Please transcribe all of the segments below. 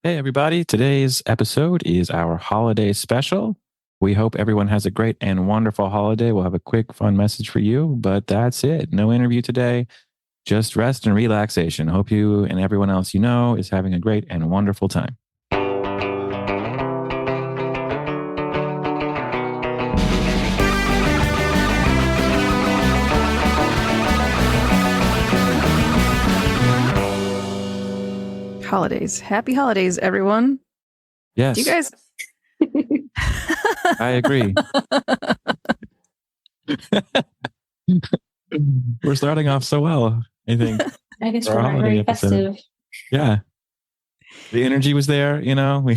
Hey, everybody. Today's episode is our holiday special. We hope everyone has a great and wonderful holiday. We'll have a quick, fun message for you, but that's it. No interview today, just rest and relaxation. Hope you and everyone else you know is having a great and wonderful time. Holidays. Happy holidays, everyone. Yes. Do you guys? I agree. We're starting off so well, I think. I guess for we're our not holiday very episode. festive. Yeah. The energy was there, you know.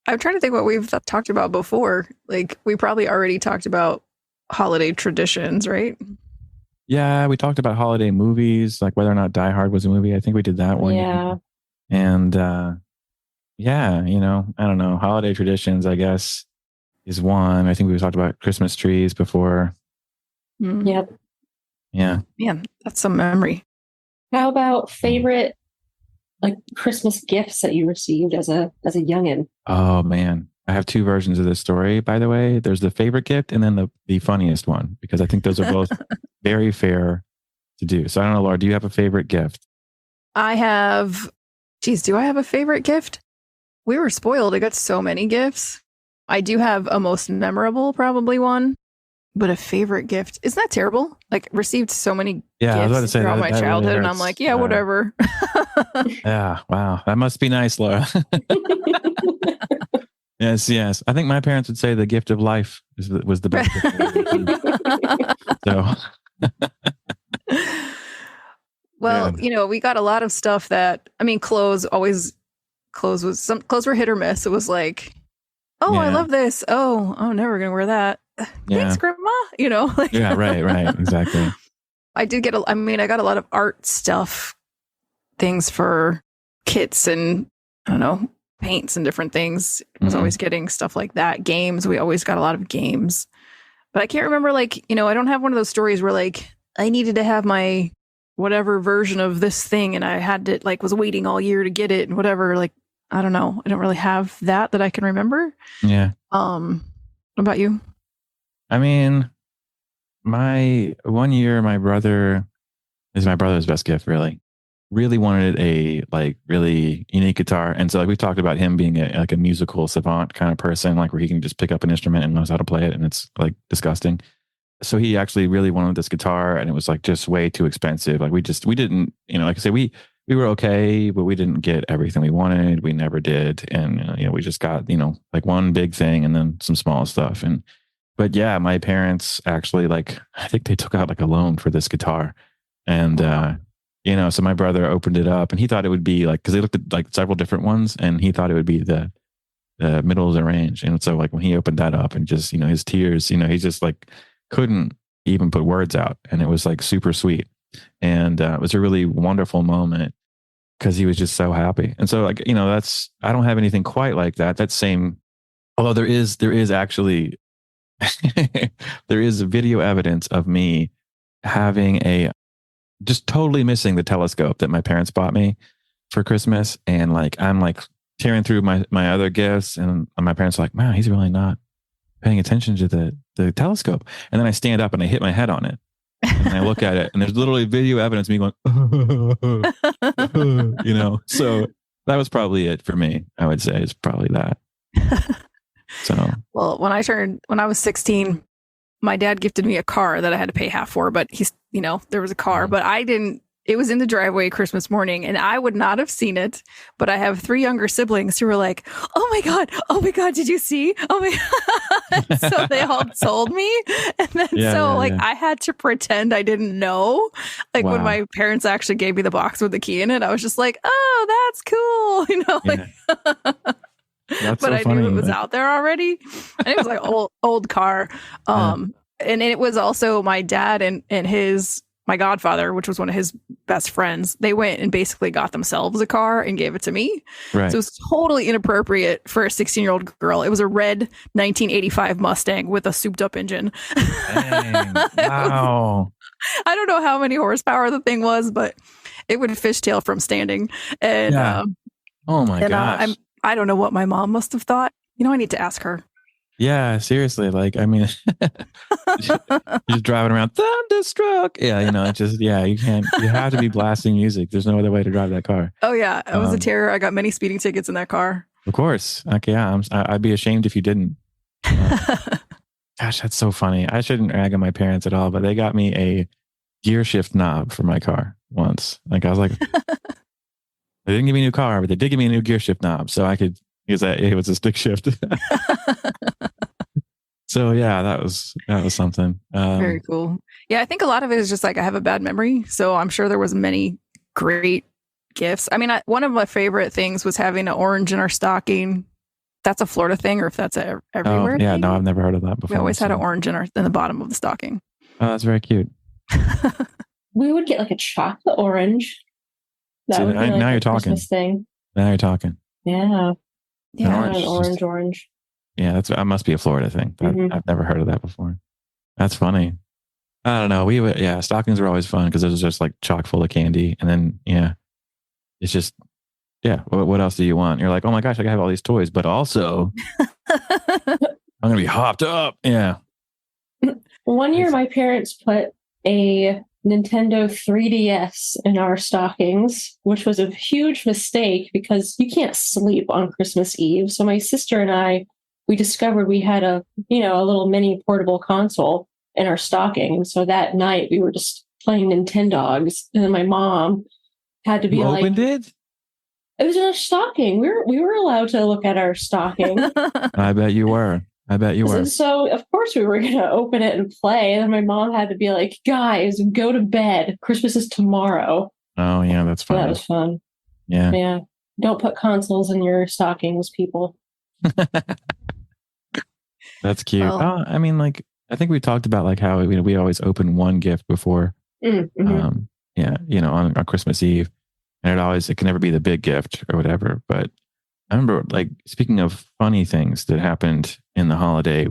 I'm trying to think what we've talked about before. Like, we probably already talked about holiday traditions, right? Yeah, we talked about holiday movies, like whether or not Die Hard was a movie. I think we did that one. Yeah. And yeah, you know, I don't know. Holiday traditions, I guess, is one. I think we talked about Christmas trees before. Yep. Yeah. Man, that's some memory. How about favorite like Christmas gifts that you received as a youngin? Oh man. I have two versions of this story, by the way. There's the favorite gift and then the funniest one, because I think those are both very fair to do. So I don't know, Laura, do you have a favorite gift? I have, do I have a favorite gift? We were spoiled. I got so many gifts. I do have a most memorable, probably one, but a favorite gift. Isn't that terrible? Like, received so many Yeah, I was about to gifts say throughout that my really childhood, and I'm hurts. like, yeah, whatever. Yeah, wow. That must be nice, Laura. Yes. I think my parents would say the gift of life was the best gift. So, well, man. you know, we got a lot of stuff that, I mean, clothes were hit or miss. It was like, oh, I Yeah. love this. Oh, I'm never going to wear that. Yeah. Thanks, Grandma. You know, like, Yeah, right. Exactly. I got a lot of art stuff, things for kits and, I don't know, paints and different things. I was always getting stuff like that. Games. We always got a lot of games. But I can't remember, like, you know, I don't have one of those stories where, like, I needed to have my whatever version of this thing and I had to, like, was waiting all year to get it and whatever. Like, I don't know. I don't really have that I can remember. Yeah. What about you? I mean, my brother's best gift, really wanted a like really unique guitar. And so like we talked about him being a musical savant kind of person, like where he can just pick up an instrument and knows how to play it. And it's like disgusting. So he actually really wanted this guitar and it was like just way too expensive. Like we didn't, you know, like I said, we were okay, but we didn't get everything we wanted. We never did. And, you know, we just got, you know, like one big thing and then some small stuff. But yeah, my parents actually, like, I think they took out like a loan for this guitar. And, you know, so my brother opened it up and he thought it would be like, because they looked at like several different ones and he thought it would be the middle of the range. And so like when he opened that up and just, you know, his tears, you know, he just like couldn't even put words out. And it was like super sweet. And it was a really wonderful moment because he was just so happy. And so like, you know, I don't have anything quite like that. That same, although there is actually, there is video evidence of me having just totally missing the telescope that my parents bought me for Christmas. And like, I'm like tearing through my other gifts and my parents are like, wow, he's really not paying attention to the telescope. And then I stand up and I hit my head on it and I look at it and there's literally video evidence of me going, you know, so that was probably it for me. I would say it's probably that. So, well, when I was 16, my dad gifted me a car that I had to pay half for, but there was a car, but it was in the driveway Christmas morning and I would not have seen it, but I have 3 younger siblings who were like, oh my God, did you see? Oh my God. So they all told me. And then I had to pretend I didn't know. Like when my parents actually gave me the box with the key in it, I was just like, oh, that's cool. You know, like, that's but so I funny. knew it was out there already. And it was like old car. And it was also my dad and my godfather, which was one of his best friends. They went and basically got themselves a car and gave it to me. Right. So it was totally inappropriate for a 16-year-old girl. It was a red 1985 Mustang with a souped up engine. Dang. Wow. I don't know how many horsepower the thing was, but it would fishtail from standing. And Yeah. Oh my gosh. I don't know what my mom must have thought. I need to ask her. Yeah, seriously. Like, I mean, you're just driving around, thunderstruck. Yeah, it's just, you have to be blasting music. There's no other way to drive that car. Oh, yeah. It was a terror. I got many speeding tickets in that car. Of course. Okay, yeah. I'd be ashamed if you didn't. Gosh, that's so funny. I shouldn't rag on my parents at all, but they got me a gear shift knob for my car once. Like, I was like, they didn't give me a new car, but they did give me a new gear shift knob. So I could use that. It was a stick shift. So yeah, that was something. Very cool. Yeah, I think a lot of it is just like I have a bad memory. So I'm sure there was many great gifts. I mean, one of my favorite things was having an orange in our stocking. That's a Florida thing, or if that's everywhere. Yeah, no, I've never heard of that before. We always had an orange in the bottom of the stocking. Oh, that's very cute. We would get like a chocolate orange. That would be like now you're talking. Thing. Now you're talking. Yeah. Yeah. An orange. Yeah, that must be a Florida thing. I've never heard of that before. That's funny. I don't know. Stockings were always fun because it was just like chock full of candy. And then, it's just, what else do you want? You're like, oh my gosh, I can have all these toys, but also I'm going to be hopped up. Yeah. One year, my parents put a Nintendo 3DS in our stockings, which was a huge mistake because you can't sleep on Christmas Eve. So my sister and we discovered we had a little mini portable console in our stocking. And so that night we were just playing Nintendogs. And then my mom had to be like, opened it? It was in our stocking. We were allowed to look at our stocking. I bet you were. So of course we were going to open it and play. And then my mom had to be like, guys, go to bed. Christmas is tomorrow. Oh yeah, that's fun. That was fun. Yeah. Yeah. Don't put consoles in your stockings, people. That's cute. Well, I mean, like, I think we talked about like how we always open one gift before, on Christmas Eve, and it can never be the big gift or whatever. But I remember, like, speaking of funny things that happened in the holiday,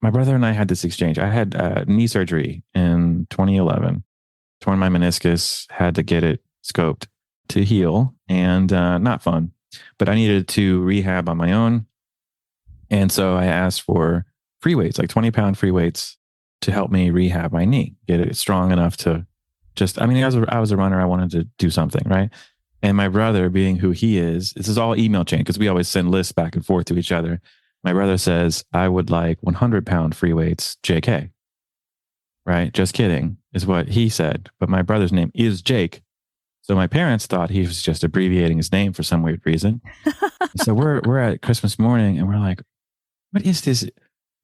my brother and I had this exchange. I had knee surgery in 2011, torn my meniscus, had to get it scoped to heal, and not fun. But I needed to rehab on my own. And so I asked for free weights, like 20-pound free weights to help me rehab my knee, get it strong enough to I was a runner. I wanted to do something, right? And my brother, being who he is, this is all email chain because we always send lists back and forth to each other. My brother says, I would like 100-pound free weights, JK. Right? Just kidding is what he said. But my brother's name is Jake. So my parents thought he was just abbreviating his name for some weird reason. So we're at Christmas morning and we're like, what is this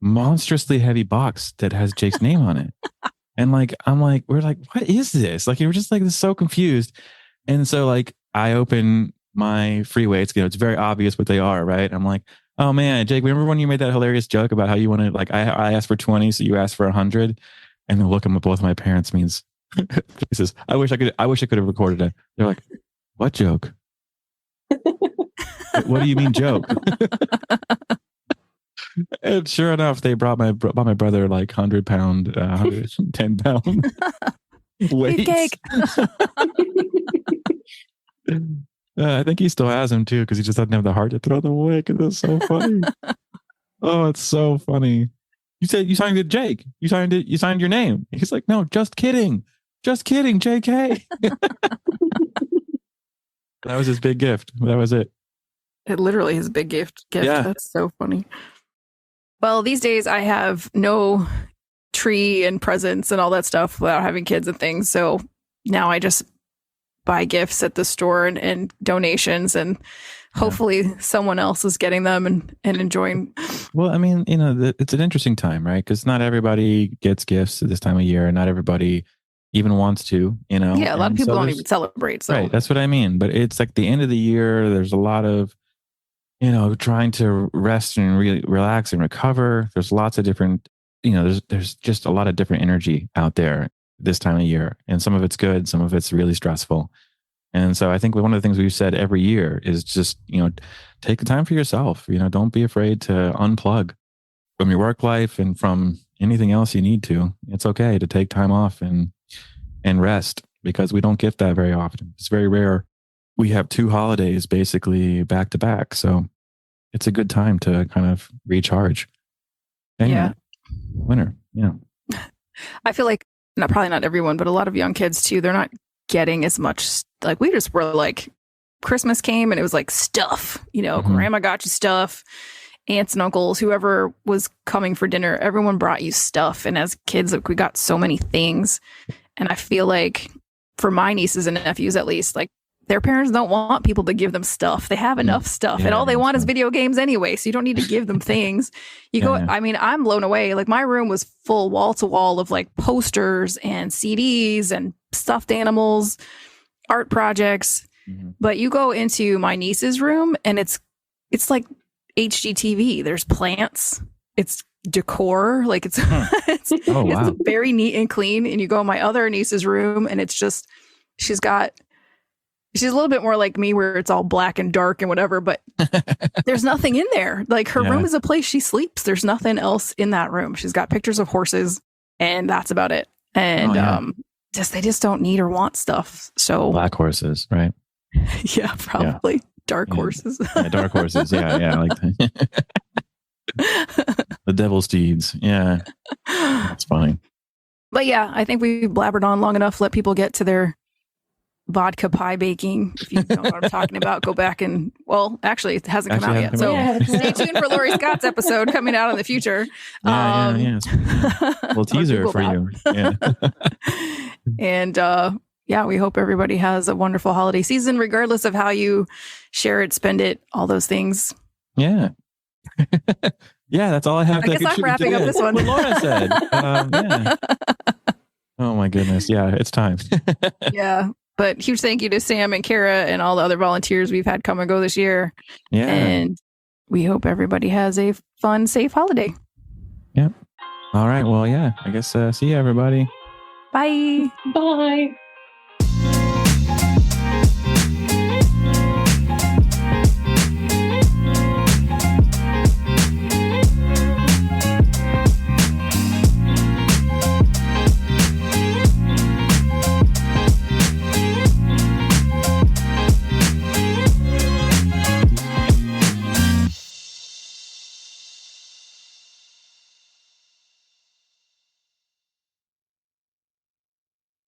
monstrously heavy box that has Jake's name on it? And like, we're like, what is this? Like, we're just like so confused. And so like, I open my free weights, it's very obvious what they are, right? I'm like, oh man, Jake, remember when you made that hilarious joke about how you wanted, like, I asked for 20, so you asked for 100? And the look at both my parents means, faces. I wish I could have recorded it. They're like, what joke? What do you mean joke? And sure enough, they brought my brother like 100-pound, 110-pound weights. Cake. I think he still has them too because he just doesn't have the heart to throw them away because it's so funny. Oh, it's so funny. You said you signed it, Jake. You signed your name. He's like, no, just kidding, JK. That was his big gift. That was it. It literally is a big gift. Yeah. That's so funny. Well, these days I have no tree and presents and all that stuff without having kids and things. So now I just buy gifts at the store and donations, and hopefully someone else is getting them and enjoying. Well, I mean, it's an interesting time, right? Because not everybody gets gifts at this time of year. Not everybody even wants to, Yeah, a lot of people don't even celebrate. So. Right, that's what I mean. But it's like the end of the year. There's a lot of trying to rest and relax and recover. There's lots of different, there's just a lot of different energy out there this time of year. And some of it's good, some of it's really stressful. And so I think one of the things we've said every year is just, take the time for yourself. Don't be afraid to unplug from your work life and from anything else you need to. It's okay to take time off and and rest, because we don't get that very often. It's very rare. We have 2 holidays basically back to back. So it's a good time to kind of recharge. And Yeah. Winter. Yeah. I feel like probably not everyone, but a lot of young kids too, they're not getting as much. Like we just were like, Christmas came and it was like stuff, grandma got you stuff, aunts and uncles, whoever was coming for dinner, everyone brought you stuff. And as kids, like, we got so many things. And I feel like for my nieces and nephews, at least, like their parents don't want people to give them stuff. They have enough stuff, and all they want is video games anyway. So you don't need to give them things. I mean, I'm blown away. Like my room was full wall to wall of like posters and CDs and stuffed animals, art projects. But you go into my niece's room and it's like HGTV. There's plants. It's decor. Like it's it's very neat and clean. And you go in my other niece's room and it's just she's a little bit more like me, where it's all black and dark and whatever, but there's nothing in there. Like her room is a place she sleeps. There's nothing else in that room. She's got pictures of horses and that's about it. And they just don't need or want stuff. So black horses, right? Yeah, probably dark horses. Dark horses. Yeah, like the devil's deeds. Yeah, that's funny. But yeah, I think we blabbered on long enough. Let people get to their vodka pie baking. If you know what I'm talking about, go back and actually it hasn't come out yet. So stay tuned for Lori Scott's episode coming out in the future. Yeah. Little teaser for you. Yeah. And we hope everybody has a wonderful holiday season, regardless of how you share it, spend it, all those things. Yeah. Yeah, that's all I have. I guess I'm wrapping up this one. What Laura said. Yeah. Oh my goodness. Yeah, it's time. Yeah. But huge thank you to Sam and Kara and all the other volunteers we've had come and go this year. Yeah. And we hope everybody has a fun, safe holiday. Yep. All right. Well, yeah, I guess see you, everybody. Bye. Bye.